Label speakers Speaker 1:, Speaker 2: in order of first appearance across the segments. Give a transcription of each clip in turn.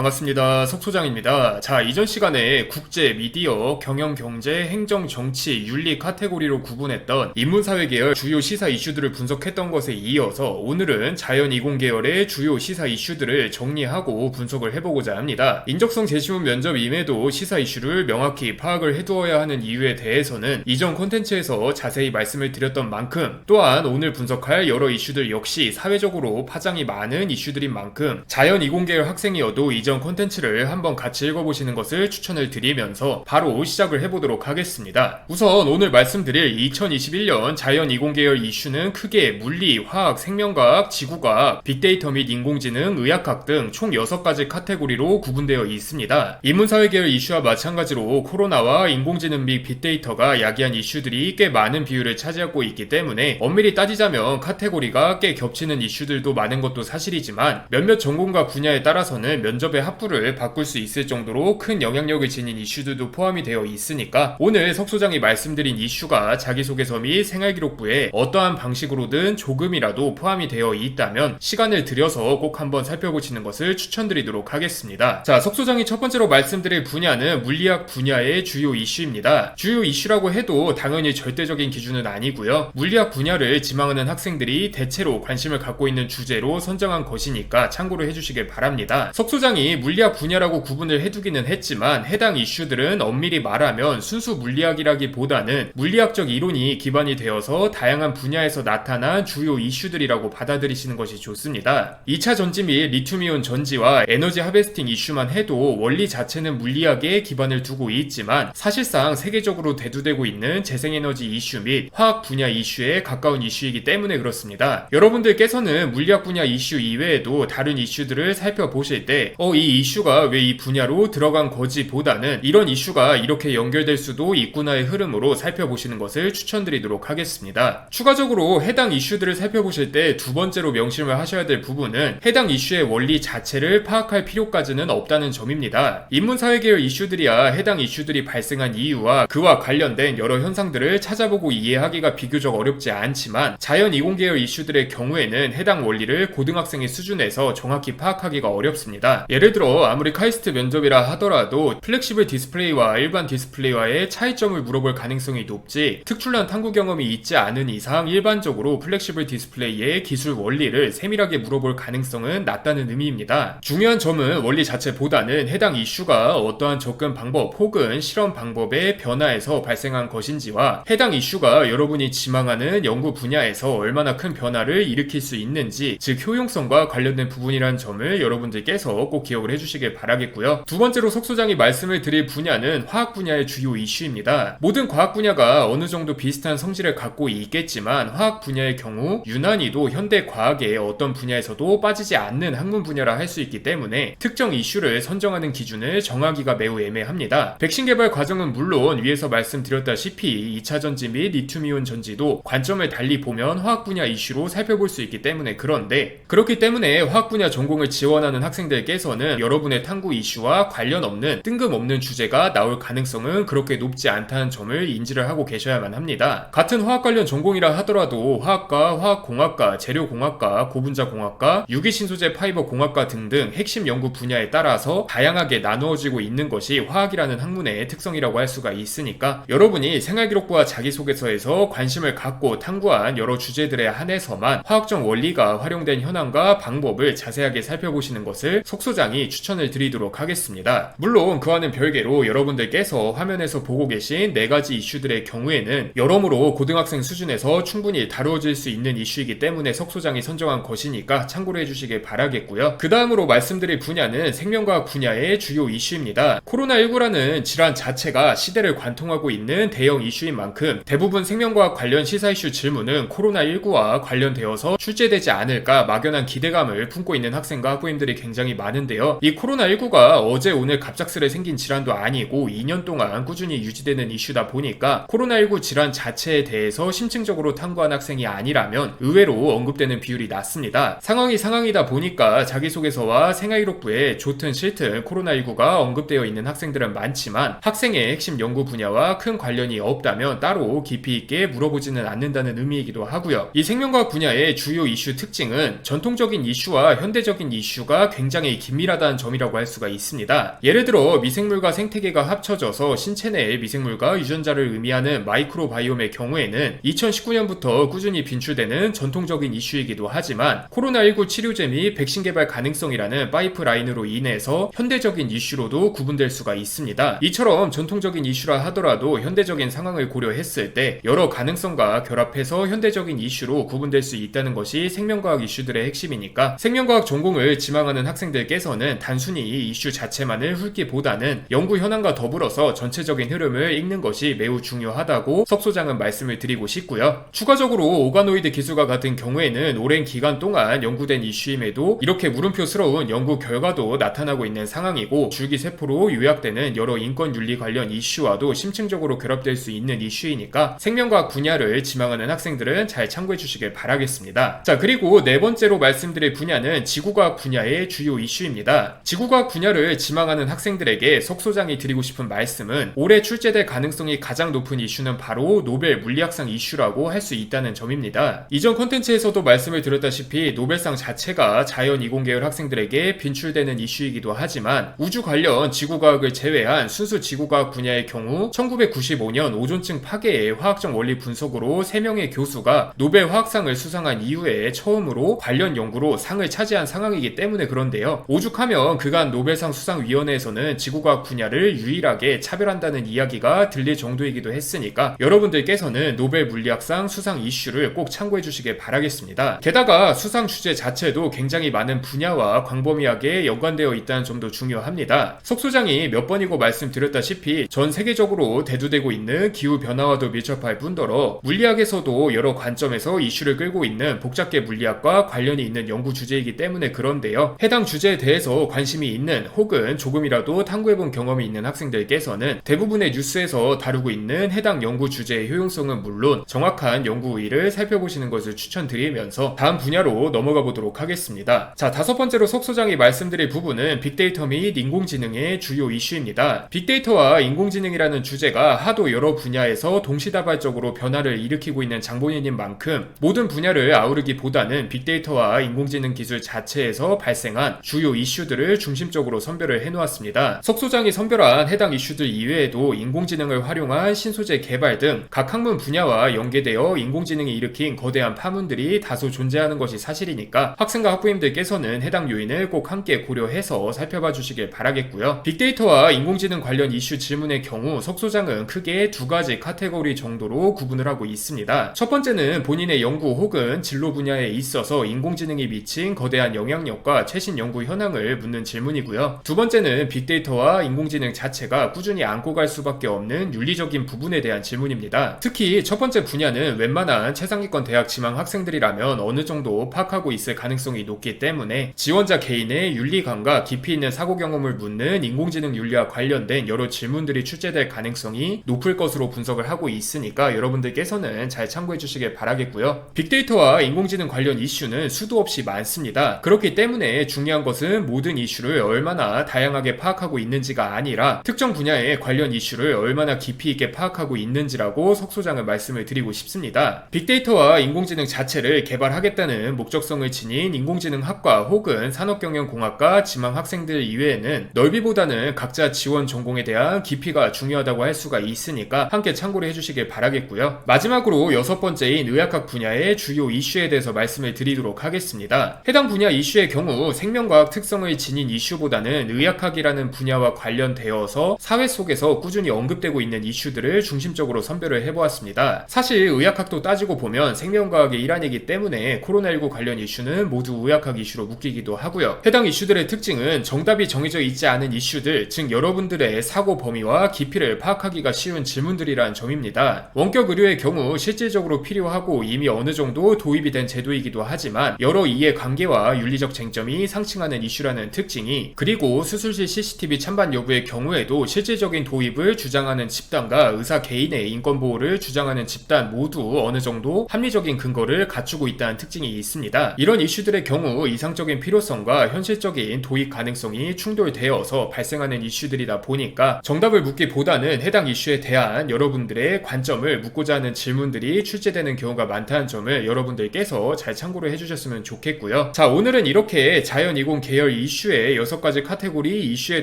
Speaker 1: 반갑습니다. 석소장입니다. 자, 이전 시간에 국제, 미디어, 경영, 경제, 행정, 정치, 윤리 카테고리로 구분했던 인문사회 계열 주요 시사 이슈들을 분석했던 것에 이어서 오늘은 자연 이공 계열의 주요 시사 이슈들을 정리하고 분석을 해보고자 합니다. 인적성 제시문 면접임에도 시사 이슈를 명확히 파악을 해두어야 하는 이유에 대해서는 이전 콘텐츠에서 자세히 말씀을 드렸던 만큼, 또한 오늘 분석할 여러 이슈들 역시 사회적으로 파장이 많은 이슈들인 만큼 자연 이공 계열 학생이어도 이전 콘텐츠를 한번 같이 읽어보시는 것을 추천을 드리면서 바로 시작을 해보도록 하겠습니다. 우선 오늘 말씀드릴 2021년 자연 이공 계열 이슈는 크게 물리, 화학, 생명과학, 지구과학, 빅데이터 및 인공지능, 의학학 등 총 6가지 카테고리로 구분되어 있습니다. 인문사회 계열 이슈와 마찬가지로 코로나와 인공지능 및 빅데이터가 야기한 이슈들이 꽤 많은 비율을 차지하고 있기 때문에 엄밀히 따지자면 카테고리가 꽤 겹치는 이슈들도 많은 것도 사실이지만 몇몇 전공과 분야에 따라서는 면접의 합부를 바꿀 수 있을 정도로 큰 영향력을 지닌 이슈들도 포함이 되어 있으니까 오늘 석 소장이 말씀드린 이슈가 자기소개서 및 생활기록부에 어떠한 방식으로든 조금이라도 포함이 되어 있다면 시간을 들여서 꼭 한번 살펴보시는 것을 추천드리도록 하겠습니다. 자, 석 소장이 첫 번째로 말씀드릴 분야는 물리학 분야의 주요 이슈입니다. 주요 이슈라고 해도 당연히 절대적인 기준은 아니고요. 물리학 분야를 지망하는 학생들이 대체로 관심을 갖고 있는 주제로 선정한 것이니까 참고를 해주시길 바랍니다. 석 소장이 물리학 분야라고 구분을 해두기는 했지만 해당 이슈들은 엄밀히 말하면 순수 물리학이라기보다는 물리학적 이론이 기반이 되어서 다양한 분야에서 나타난 주요 이슈들이라고 받아들이시는 것이 좋습니다. 2차 전지 및 리튬이온 전지와 에너지 하베스팅 이슈만 해도 원리 자체는 물리학에 기반을 두고 있지만 사실상 세계적으로 대두되고 있는 재생에너지 이슈 및 화학 분야 이슈에 가까운 이슈이기 때문에 그렇습니다. 여러분들께서는 물리학 분야 이슈 이외에도 다른 이슈들을 살펴보실 때 이 이슈가 왜 이 분야로 들어간 거지 보다는 이런 이슈가 이렇게 연결될 수도 있구나의 흐름으로 살펴보시는 것을 추천드리도록 하겠습니다. 추가적으로 해당 이슈들을 살펴보실 때 두 번째로 명심을 하셔야 될 부분은 해당 이슈의 원리 자체를 파악할 필요까지는 없다는 점입니다. 인문사회 계열 이슈들이야 해당 이슈들이 발생한 이유와 그와 관련된 여러 현상들을 찾아보고 이해하기가 비교적 어렵지 않지만 자연 이공 계열 이슈들의 경우에는 해당 원리를 고등학생의 수준에서 정확히 파악하기가 어렵습니다. 예를 들어 아무리 카이스트 면접이라 하더라도 플렉시블 디스플레이와 일반 디스플레이와의 차이점을 물어볼 가능성이 높지, 특출난 탐구 경험이 있지 않은 이상 일반적으로 플렉시블 디스플레이의 기술 원리를 세밀하게 물어볼 가능성은 낮다는 의미입니다. 중요한 점은 원리 자체보다는 해당 이슈가 어떠한 접근 방법 혹은 실험 방법의 변화에서 발생한 것인지와 해당 이슈가 여러분이 지망하는 연구 분야에서 얼마나 큰 변화를 일으킬 수 있는지, 즉 효용성과 관련된 부분이란 점을 여러분들께서 꼭 기억을 해주시길 바라겠고요. 두 번째로 석 소장이 말씀을 드릴 분야는 화학 분야의 주요 이슈입니다. 모든 과학 분야가 어느 정도 비슷한 성질을 갖고 있겠지만 화학 분야의 경우 유난히도 현대 과학의 어떤 분야에서도 빠지지 않는 학문 분야라 할 수 있기 때문에 특정 이슈를 선정하는 기준을 정하기가 매우 애매합니다. 백신 개발 과정은 물론 위에서 말씀드렸다시피 2차 전지 및 리튬이온 전지도 관점을 달리 보면 화학 분야 이슈로 살펴볼 수 있기 때문에 그렇기 때문에 화학 분야 전공을 지원하는 학생들께서는 여러분의 탐구 이슈와 관련 없는 뜬금없는 주제가 나올 가능성은 그렇게 높지 않다는 점을 인지를 하고 계셔야만 합니다. 같은 화학 관련 전공이라 하더라도 화학과, 화학공학과, 재료공학과, 고분자공학과, 유기신소재 파이버공학과 등등 핵심 연구 분야에 따라서 다양하게 나누어지고 있는 것이 화학이라는 학문의 특성이라고 할 수가 있으니까 여러분이 생활기록부와 자기소개서에서 관심을 갖고 탐구한 여러 주제들에 한해서만 화학적 원리가 활용된 현황과 방법을 자세하게 살펴보시는 것을 석 소장이 추천을 드리도록 하겠습니다. 물론 그와는 별개로 여러분들께서 화면에서 보고 계신 4가지 이슈들의 경우에는 여러모로 고등학생 수준에서 충분히 다루어질 수 있는 이슈이기 때문에 석 소장이 선정한 것이니까 참고로 해주시길 바라겠고요. 그 다음으로 말씀드릴 분야는 생명과학 분야의 주요 이슈입니다. 코로나19라는 질환 자체가 시대를 관통하고 있는 대형 이슈인 만큼 대부분 생명과학 관련 시사 이슈 질문은 코로나19와 관련되어서 출제되지 않을까 막연한 기대감을 품고 있는 학생과 학부모님들이 굉장히 많은데요. 이 코로나19가 어제 오늘 갑작스레 생긴 질환도 아니고 2년 동안 꾸준히 유지되는 이슈다 보니까 코로나19 질환 자체에 대해서 심층적으로 탐구한 학생이 아니라면 의외로 언급되는 비율이 낮습니다. 상황이 상황이다 보니까 자기소개서와 생활기록부에 좋든 싫든 코로나19가 언급되어 있는 학생들은 많지만 학생의 핵심 연구 분야와 큰 관련이 없다면 따로 깊이 있게 물어보지는 않는다는 의미이기도 하고요. 이 생명과학 분야의 주요 이슈 특징은 전통적인 이슈와 현대적인 이슈가 굉장히 긴밀한 동일하다는 점이라고 할 수가 있습니다. 예를 들어 미생물과 생태계가 합쳐져서 신체 내의 미생물과 유전자를 의미하는 마이크로바이옴의 경우에는 2019년부터 꾸준히 빈출되는 전통적인 이슈이기도 하지만 코로나19 치료제 및 백신 개발 가능성이라는 파이프라인으로 인해서 현대적인 이슈로도 구분될 수가 있습니다. 이처럼 전통적인 이슈라 하더라도 현대적인 상황을 고려했을 때 여러 가능성과 결합해서 현대적인 이슈로 구분될 수 있다는 것이 생명과학 이슈들의 핵심이니까 생명과학 전공을 지망하는 학생들께서는 단순히 이 이슈 자체만을 훑기보다는 연구 현황과 더불어서 전체적인 흐름을 읽는 것이 매우 중요하다고 석 소장은 말씀을 드리고 싶고요. 추가적으로 오가노이드 기술과 같은 경우에는 오랜 기간 동안 연구된 이슈임에도 이렇게 물음표스러운 연구 결과도 나타나고 있는 상황이고 줄기세포로 요약되는 여러 인권윤리 관련 이슈와도 심층적으로 결합될 수 있는 이슈이니까 생명과학 분야를 지망하는 학생들은 잘 참고해 주시길 바라겠습니다. 자, 그리고 네 번째로 말씀드릴 분야는 지구과학 분야의 주요 이슈입니다. 지구과학 분야를 지망하는 학생들에게 석 소장이 드리고 싶은 말씀은 올해 출제될 가능성이 가장 높은 이슈는 바로 노벨 물리학상 이슈라고 할 수 있다는 점입니다. 이전 콘텐츠에서도 말씀을 드렸다시피 노벨상 자체가 자연 이공계열 학생들에게 빈출되는 이슈이기도 하지만 우주 관련 지구과학을 제외한 순수 지구과학 분야의 경우 1995년 오존층 파괴의 화학적 원리 분석으로 3명의 교수가 노벨 화학상을 수상한 이후에 처음으로 관련 연구로 상을 차지한 상황이기 때문에 그런데요. 오죽하면 그간 노벨상 수상위원회에서는 지구과학 분야를 유일하게 차별한다는 이야기가 들릴 정도이기도 했으니까 여러분들께서는 노벨 물리학상 수상 이슈를 꼭 참고해 주시길 바라겠습니다. 게다가 수상 주제 자체도 굉장히 많은 분야와 광범위하게 연관되어 있다는 점도 중요합니다. 석 소장이 몇 번이고 말씀드렸다시피 전 세계적으로 대두되고 있는 기후변화와도 밀접할 뿐더러 물리학에서도 여러 관점에서 이슈를 끌고 있는 복잡계 물리학과 관련이 있는 연구 주제이기 때문에 그런데요. 해당 주제에 대해서 관심이 있는 혹은 조금이라도 탐구해본 경험이 있는 학생들께서는 대부분의 뉴스에서 다루고 있는 해당 연구 주제의 효용성은 물론 정확한 연구 우위를 살펴보시는 것을 추천드리면서 다음 분야로 넘어가 보도록 하겠습니다. 자, 다섯 번째로 석 소장이 말씀드릴 부분은 빅데이터 및 인공지능의 주요 이슈입니다. 빅데이터와 인공지능이라는 주제가 하도 여러 분야에서 동시다발적으로 변화를 일으키고 있는 장본인인 만큼 모든 분야를 아우르기보다는 빅데이터와 인공지능 기술 자체에서 발생한 주요 이슈들을 중심적으로 선별을 해놓았습니다. 석 소장이 선별한 해당 이슈들 이외에도 인공지능을 활용한 신소재 개발 등 각 학문 분야와 연계되어 인공지능이 일으킨 거대한 파문들이 다소 존재하는 것이 사실이니까 학생과 학부모님들께서는 해당 요인을 꼭 함께 고려해서 살펴봐 주시길 바라겠고요. 빅데이터와 인공지능 관련 이슈 질문의 경우 석 소장은 크게 두 가지 카테고리 정도로 구분을 하고 있습니다. 첫 번째는 본인의 연구 혹은 진로 분야에 있어서 인공지능이 미친 거대한 영향력과 최신 연구 현황을 묻는 질문이고요. 두 번째는 빅데이터와 인공지능 자체가 꾸준히 안고 갈 수밖에 없는 윤리적인 부분에 대한 질문입니다. 특히 첫 번째 분야는 웬만한 최상위권 대학 지망 학생들이라면 어느 정도 파악하고 있을 가능성이 높기 때문에 지원자 개인의 윤리감과 깊이 있는 사고 경험을 묻는 인공지능 윤리와 관련된 여러 질문들이 출제될 가능성이 높을 것으로 분석을 하고 있으니까 여러분들께서는 잘 참고해 주시길 바라겠고요. 빅데이터와 인공지능 관련 이슈는 수도 없이 많습니다. 그렇기 때문에 중요한 것은 모든 이슈를 얼마나 다양하게 파악하고 있는지가 아니라 특정 분야의 관련 이슈를 얼마나 깊이 있게 파악하고 있는지라고 석 소장은 말씀을 드리고 싶습니다. 빅데이터와 인공지능 자체를 개발하겠다는 목적성을 지닌 인공지능학과 혹은 산업경영공학과 지망 학생들 이외에는 넓이보다는 각자 지원 전공에 대한 깊이가 중요하다고 할 수가 있으니까 함께 참고를 해주시길 바라겠고요. 마지막으로 여섯 번째인 의학학 분야의 주요 이슈에 대해서 말씀을 드리도록 하겠습니다. 해당 분야 이슈의 경우 생명과학 특성을 지닌 이슈보다는 의학학이라는 분야와 관련되어서 사회 속에서 꾸준히 언급되고 있는 이슈들을 중심적으로 선별을 해보았습니다. 사실 의학학도 따지고 보면 생명과학의 일환이기 때문에 코로나19 관련 이슈는 모두 의학학 이슈로 묶이기도 하고요. 해당 이슈들의 특징은 정답이 정해져 있지 않은 이슈들, 즉 여러분들의 사고 범위와 깊이를 파악하기가 쉬운 질문들이란 점입니다. 원격 의료의 경우 실질적으로 필요하고 이미 어느 정도 도입이 된 제도이기도 하지만 여러 이해관계와 윤리적 쟁점이 상충하는 이슈라는 특징이, 그리고 수술실 CCTV 찬반 여부의 경우에도 실질적인 도입을 주장하는 집단과 의사 개인의 인권보호를 주장하는 집단 모두 어느 정도 합리적인 근거를 갖추고 있다는 특징이 있습니다. 이런 이슈들의 경우 이상적인 필요성과 현실적인 도입 가능성이 충돌되어서 발생하는 이슈들이다 보니까 정답을 묻기보다는 해당 이슈에 대한 여러분들의 관점을 묻고자 하는 질문들이 출제되는 경우가 많다는 점을 여러분들께서 잘 참고를 해주셨으면 좋겠고요. 자, 오늘은 이렇게 자연 이공 계열 계열 이슈의 6가지 카테고리 이슈에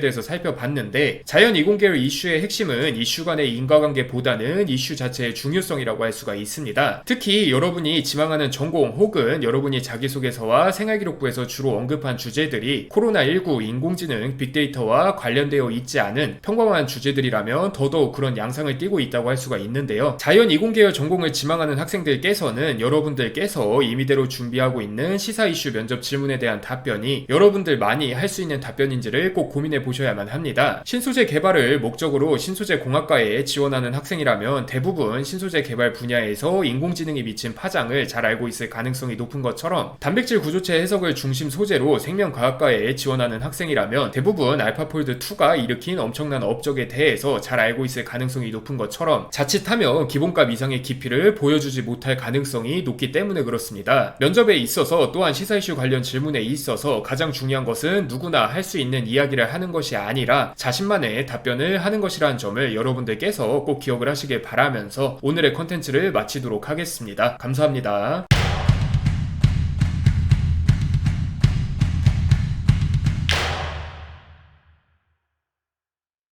Speaker 1: 대해서 살펴봤는데, 자연 이공 계열 이슈의 핵심은 이슈 간의 인과관계보다는 이슈 자체의 중요성이라고 할 수가 있습니다. 특히 여러분이 지망하는 전공 혹은 여러분이 자기소개서와 생활기록부에서 주로 언급한 주제들이 코로나19, 인공지능, 빅데이터와 관련되어 있지 않은 평범한 주제들이라면 더더욱 그런 양상을 띠고 있다고 할 수가 있는데요. 자연 이공 계열 전공을 지망하는 학생들께서는 여러분들께서 임의대로 준비하고 있는 시사 이슈 면접 질문에 대한 답변이 여러분들 많이 할 수 있는 답변인지를 꼭 고민해 보셔야만 합니다. 신소재 개발을 목적으로 신소재 공학과에 지원하는 학생이라면 대부분 신소재 개발 분야에서 인공지능이 미친 파장을 잘 알고 있을 가능성이 높은 것처럼, 단백질 구조체 해석을 중심 소재로 생명과학과에 지원하는 학생이라면 대부분 알파폴드2가 일으킨 엄청난 업적에 대해서 잘 알고 있을 가능성이 높은 것처럼, 자칫하면 기본값 이상의 깊이를 보여주지 못할 가능성이 높기 때문에 그렇습니다. 면접에 있어서 또한 시사 이슈 관련 질문에 있어서 가장 중요한 것은 누구나 할 수 있는 이야기를 하는 것이 아니라 자신만의 답변을 하는 것이라는 점을 여러분들께서 꼭 기억을 하시길 바라면서 오늘의 컨텐츠를 마치도록 하겠습니다. 감사합니다.